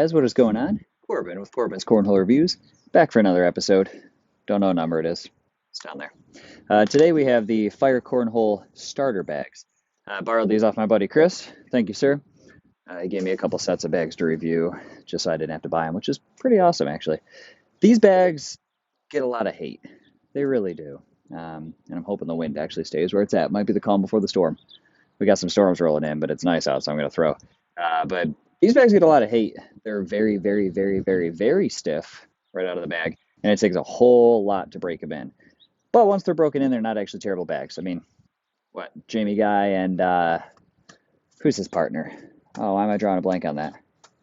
guys, what is going on? Corbin with Corbin's Cornhole Reviews, back for another episode. Don't know what number it is. It's down there. Today we have the Fire Cornhole starter bags. I borrowed these off my buddy Chris. Thank you, sir. He gave me a couple sets of bags to review just so I didn't have to buy them, which is pretty awesome, actually. These bags get a lot of hate. They really do. And I'm hoping the wind actually stays where it's at. Might be the calm before the storm. We got some storms rolling in, but it's nice out, so I'm going to throw. But these bags get a lot of hate. They're very, very, very, very, very stiff right out of the bag, and it takes a whole lot to break them in. But once they're broken in, they're not actually terrible bags. I mean, what, Jamie Guy and who's his partner? Oh, why am I drawing a blank on that?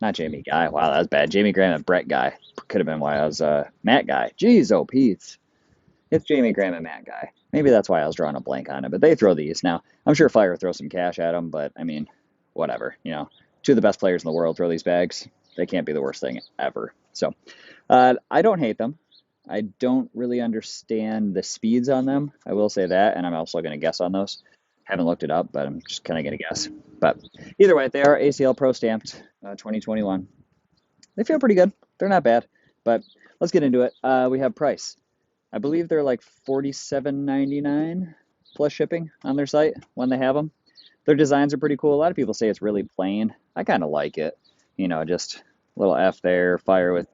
Not Jamie Guy. Wow, that was bad. Jamie Graham and Brett Guy. Could have been why I was Matt Guy. Jeez, oh, Pete. It's Jamie Graham and Matt Guy. Maybe that's why I was drawing a blank on it, but they throw these. Now, I'm sure Fire throws some cash at them, but I mean, whatever. Two of the best players in the world throw these bags. They can't be the worst thing ever. So, I don't hate them. I don't really understand the speeds on them. I will say that, and I'm also going to guess on those. Haven't looked it up, but I'm just kind of going to guess. But either way, they are ACL Pro stamped 2021. They feel pretty good. They're not bad, but let's get into it. We have price. I believe they're like $47.99 plus shipping on their site when they have them. Their designs are pretty cool. A lot of people say it's really plain. I kind of like it. Just a little F there, fire with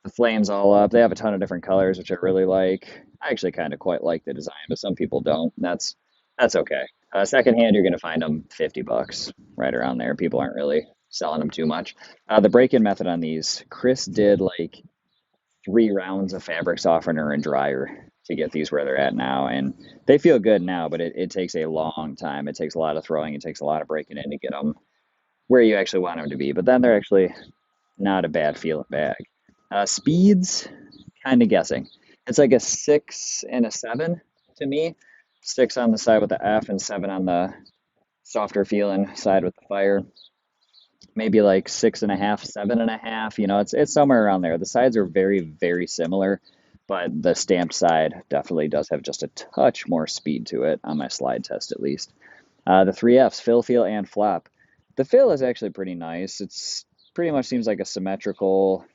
the flames all up. They have a ton of different colors, which I really like. I actually kind of quite like the design, but some people don't. That's okay. Secondhand, you're going to find them $50, right around there. People aren't really selling them too much. The break-in method on these, Chris did like 3 rounds of fabric softener and dryer to get these where they're at now, and they feel good now, but it takes a long time. It takes a lot of throwing. It takes a lot of breaking in to get them where you actually want them to be, but then they're actually not a bad feeling bag. Speeds, kind of guessing. It's like a 6 and a 7 to me. 6 on the side with the F and 7 on the softer feeling side with the Fire. Maybe like 6.5, 7.5. It's somewhere around there. The sides are very, very similar, but the stamped side definitely does have just a touch more speed to it on my slide test, at least. The 3Fs, fill, feel, and flop. The fill is actually pretty nice. It's pretty much seems like a symmetrical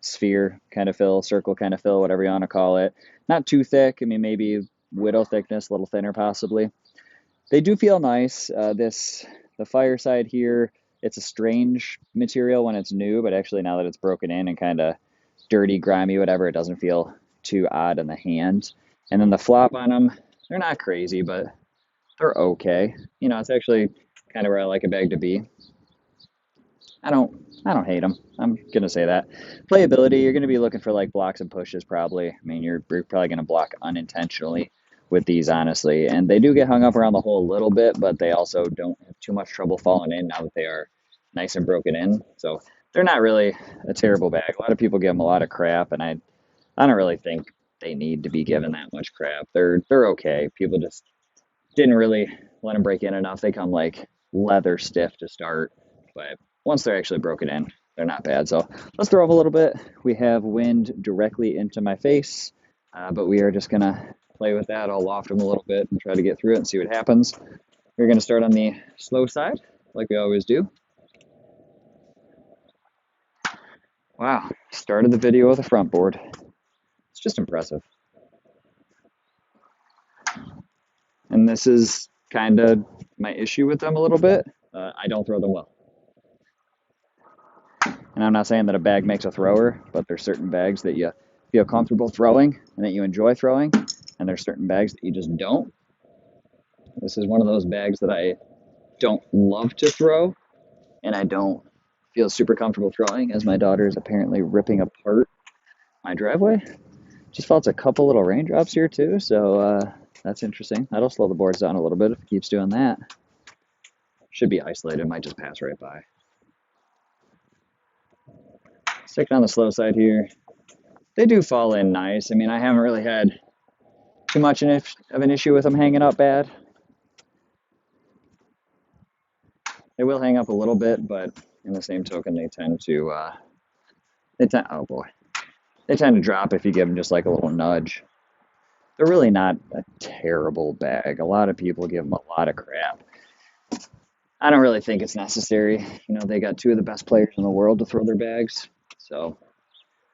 sphere kind of fill, circle kind of fill, whatever you want to call it. Not too thick. I mean, maybe widow thickness, a little thinner possibly. They do feel nice. The Fire side here, it's a strange material when it's new, but actually now that it's broken in and kind of dirty, grimy, whatever, it doesn't feel too odd in the hand. And then the flop on them, they're not crazy, but they're okay. It's actually kind of where I like a bag to be. I don't hate them. I'm gonna say that. Playability, you're gonna be looking for like blocks and pushes probably. I mean, you're probably gonna block unintentionally with these, honestly, and they do get hung up around the hole a little bit, but they also don't have too much trouble falling in now that they are nice and broken in. So they're not really a terrible bag. A lot of people give them a lot of crap, and I don't really think they need to be given that much crap. They're okay. People just didn't really let them break in enough. They come like leather stiff to start, but once they're actually broken in, they're not bad. So let's throw up a little bit. We have wind directly into my face, but we are just gonna play with that. I'll loft them a little bit and try to get through it and see what happens. We're gonna start on the slow side, like we always do. Wow, started the video with a front board. It's just impressive. And this is kind of my issue with them a little bit. I don't throw them well. And I'm not saying that a bag makes a thrower, but there's certain bags that you feel comfortable throwing and that you enjoy throwing, and there's certain bags that you just don't. This is one of those bags that I don't love to throw, and I don't feel super comfortable throwing, as my daughter is apparently ripping apart my driveway. Just felt a couple little raindrops here too, so that's interesting. That'll slow the boards down a little bit if it keeps doing that. Should be isolated, might just pass right by. Sticking on the slow side here. They do fall in nice. I mean, I haven't really had too much of an issue with them hanging up bad. They will hang up a little bit, but in the same token, they tend to, oh boy. They tend to drop if you give them just like a little nudge. They're really not a terrible bag. A lot of people give them a lot of crap. I don't really think it's necessary. You know, they got two of the best players in the world to throw their bags, so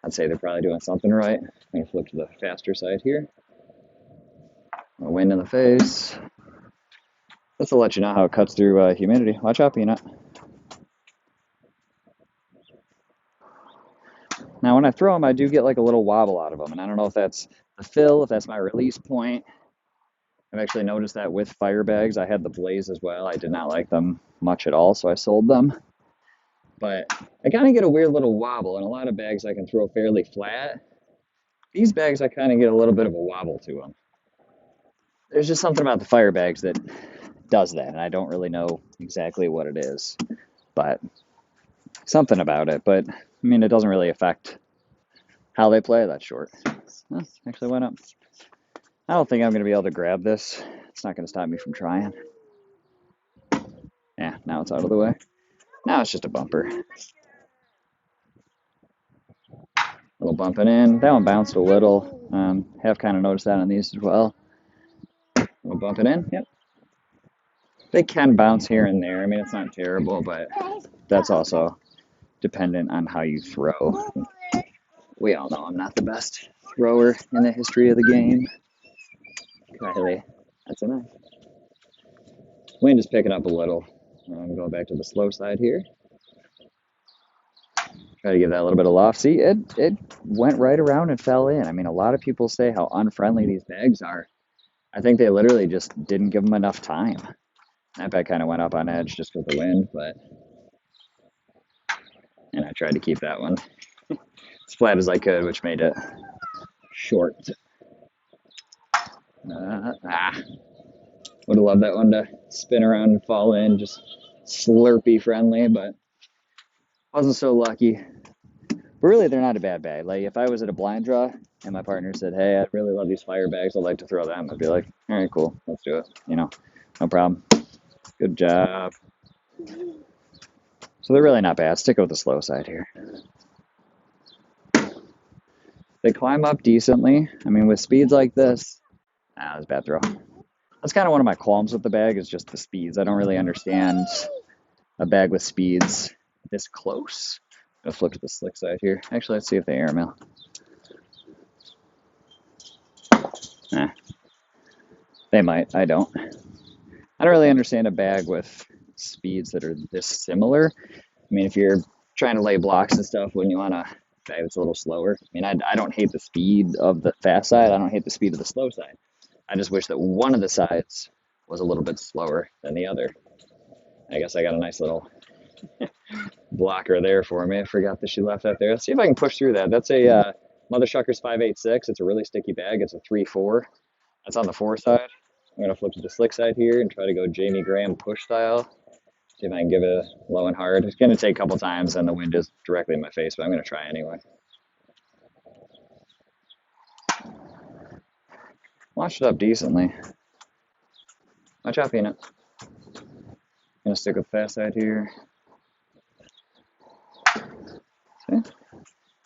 I'd say they're probably doing something right. I'm gonna flip to the faster side here. Wind in the face. This will let you know how it cuts through humidity. Watch out, Peanut. Now, when I throw them, I do get like a little wobble out of them, and I don't know if that's the fill, if that's my release point. I've actually noticed that with fire bags. I had the Blaze as well. I did not like them much at all, so I sold them. But I kind of get a weird little wobble, and a lot of bags I can throw fairly flat. These bags, I kind of get a little bit of a wobble to them. There's just something about the fire bags that does that, and I don't really know exactly what it is, but something about it. But I mean, it doesn't really affect how they play that short. Oh, actually went up. I don't think I'm going to be able to grab this. It's not going to stop me from trying. Yeah, now it's out of the way. Now it's just a bumper. A little bumping in. That one bounced a little. Have kind of noticed that on these as well. A little bumping in. Yep. They can bounce here and there. I mean, it's not terrible, but that's also dependent on how you throw. We all know I'm not the best thrower in the history of the game. Kylie, that's a nice. Wind is picking up a little. I'm going back to the slow side here. Try to give that a little bit of loft. See, it went right around and fell in. I mean, a lot of people say how unfriendly these bags are. I think they literally just didn't give them enough time. That bag kind of went up on edge just with the wind, and I tried to keep that one as flat as I could, which made it short. Would have loved that one to spin around and fall in, just Slurpee friendly, but wasn't so lucky. But really, they're not a bad bag. Like, if I was at a blind draw and my partner said, hey, I really love these fire bags, I'd like to throw them, I'd be like, all right, cool, let's do it. You know, no problem. Good job. So they're really not bad. Stick with the slow side here. They climb up decently. I mean, with speeds like this, that was a bad throw. That's kind of one of my qualms with the bag, is just the speeds. I don't really understand a bag with speeds this close. I'm gonna flip to the slick side here. Actually, let's see if they airmail. They might. I don't. I don't really understand a bag with speeds that are this similar. I mean, if you're trying to lay blocks and stuff, wouldn't you want a bag that's a little slower? I mean, I don't hate the speed of the fast side. I don't hate the speed of the slow side. I just wish that one of the sides was a little bit slower than the other. I guess I got a nice little blocker there for me. I forgot that she left that there. Let's see if I can push through that. That's a Mother Shuckers 586. It's a really sticky bag. It's a 3-4. That's on the 4 side. I'm going to flip to the slick side here and try to go Jamie Graham push style. See if I can give it a low and hard. It's going to take a couple times and the wind is directly in my face, but I'm going to try anyway. Launched it up decently. Watch out, Peanut. Gonna stick with the fast side here. See?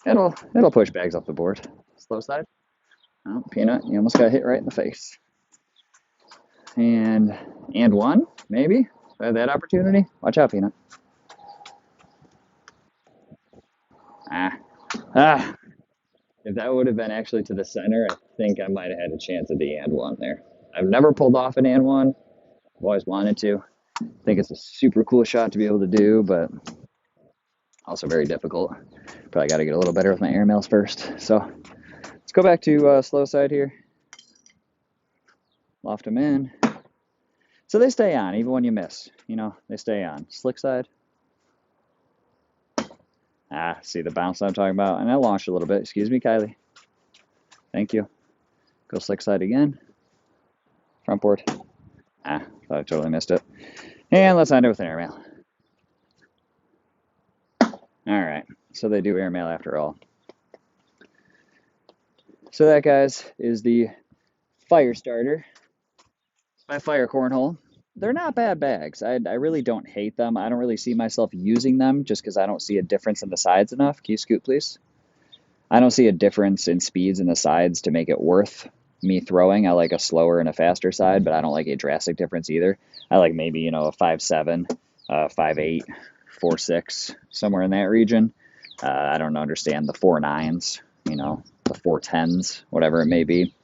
It'll push bags off the board. Slow side. Oh, Peanut, you almost got hit right in the face. And one, maybe. If I had that opportunity. Watch out, Peanut. If that would have been actually to the center, I think I might have had a chance at the and one there. I've never pulled off an and one. I've always wanted to. I think it's a super cool shot to be able to do, but also very difficult. Probably got to get a little better with my airmails first. So let's go back to slow side here. Loft them in. So they stay on, even when you miss. You know, they stay on. Slick side. See the bounce I'm talking about? And I launched a little bit. Excuse me, Kylie. Thank you. Go slick side again. Front board. Thought I totally missed it. And let's end it with an airmail. All right, so they do airmail after all. So that, guys, is the fire starter by Fire Cornhole. They're not bad bags. I really don't hate them. I don't really see myself using them just because I don't see a difference in the sides enough. Can you scoot, please? I don't see a difference in speeds in the sides to make it worth me throwing. I like a slower and a faster side, but I don't like a drastic difference either. I like maybe, a 5.7 5'8", 4'6", somewhere in that region. I don't understand the 4'9s, the 4'10s, whatever it may be.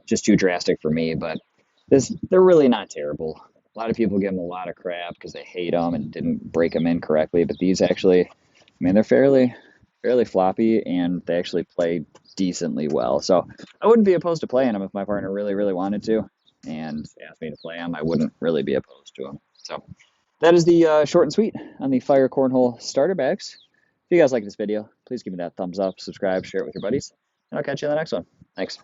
Just too drastic for me, but they're really not terrible. A lot of people give them a lot of crap because they hate them and didn't break them in correctly, but these actually, they're fairly floppy and they actually play decently well. So I wouldn't be opposed to playing them if my partner really, really wanted to and asked me to play them. I wouldn't really be opposed to them. So that is the short and sweet on the Fire Cornhole starter bags. If you guys like this video, please give me that thumbs up, subscribe, share it with your buddies, and I'll catch you in the next one. Thanks.